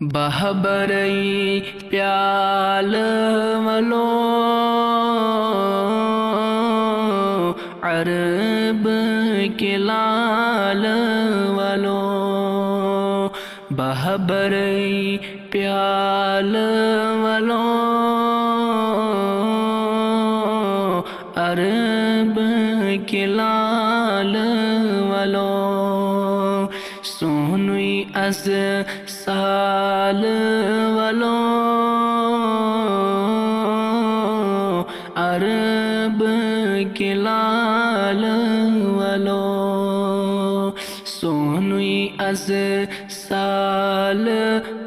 بہبرئی پیال ولو عرب کے لال ولو بہبرئی پیال ولو عرب کے لال ولو سونوی از سال ولو عرب کے لال ولو سونوی از سال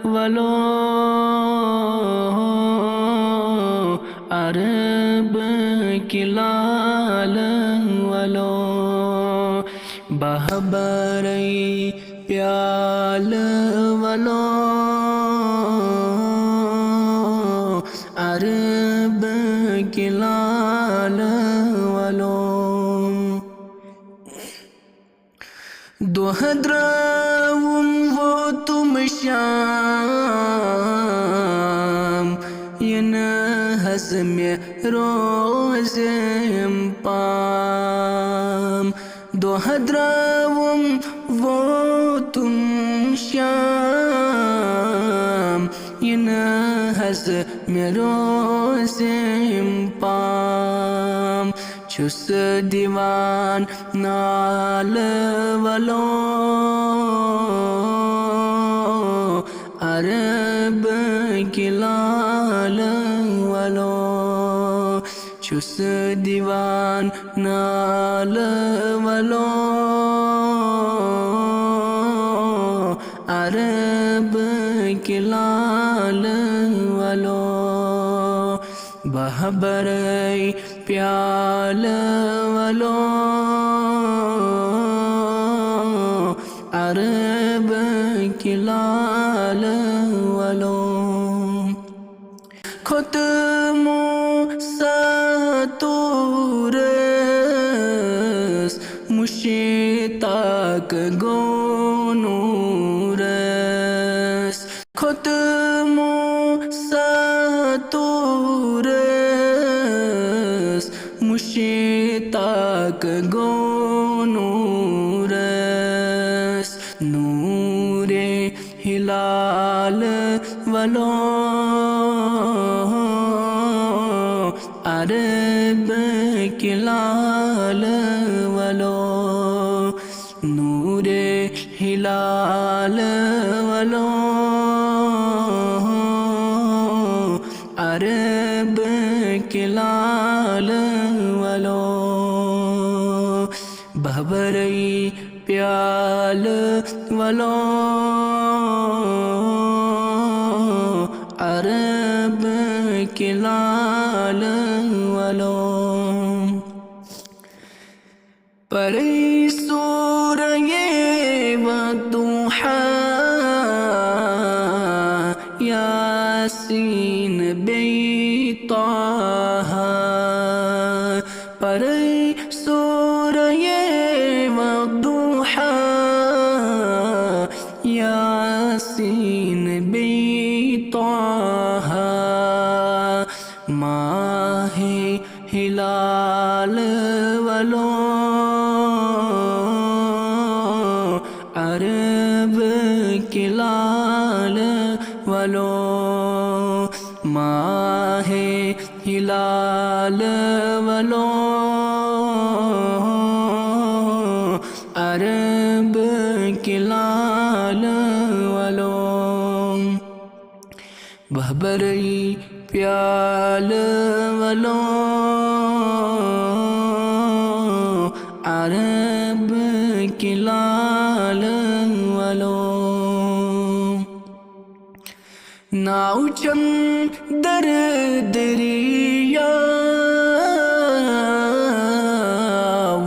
ولو عرب کے لال ولو بہبرئی پیال ولو عرب کے لال ولو دو حضرم وہ تم شام ین حزم روزم پام دو حضرم وہ تم شام ین حزم روزم پام چس دیوان نال ولو عرب کے لال ولو چس دیوان نال ولو عرب کے لال ولو بہبرئی پیال ولو عرب کے لال ولو ختم ستورس مشتاق گونورس ختم ستورس مشتاق گونورس نور ہلال ولو عرب کے لال ولو نور ہلال ولو عرب کے لال ولو بہبرئی پیال ولو عرب کے لال ولو پری سورہ والضحی یاسین بی طہ پری سورہ والضحی یاسین بی طہ ماہ ہلال ولو عرب کے لال ولو ماہ ہلال ولو عرب کے لال ولو بہبرئی پیال ولو عرب کے لال ولو ناؤ چندر دریا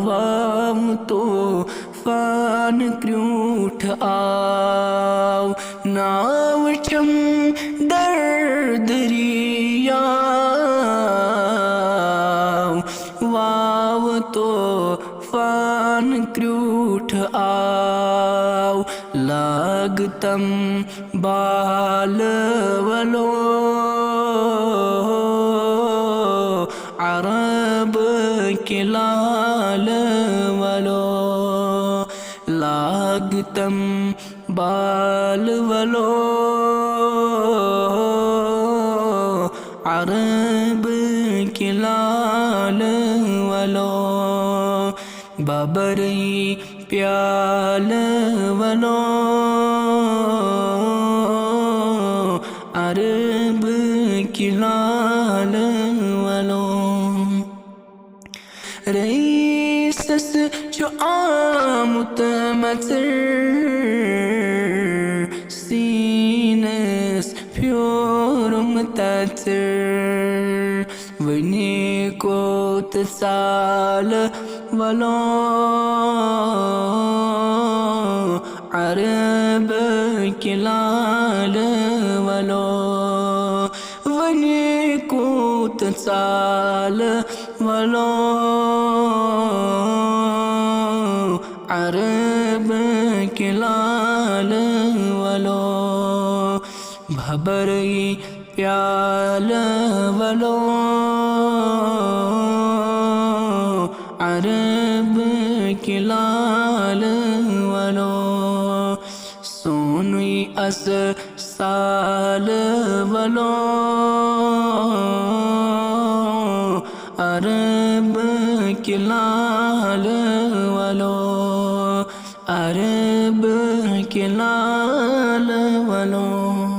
وام تو فان کروٹ آو ناؤ چندر دریا واو تو فان کروٹ آو لاگتم بال ولو عرب کے لال ولو لاگتم بال ولو عرب کے لال ولو بابری پیال ولو عرب کی لال ولو رئیسس جو متمتر سینس پیورم تتر ونی کو تسال ولو عرب کی لال ولو ونی کو تسال ولو عرب کی لال ولو بھبری پیال ولو عرب کی لال ولو سونی اس سال ولو عرب کی لال ولو عرب کی لال ولو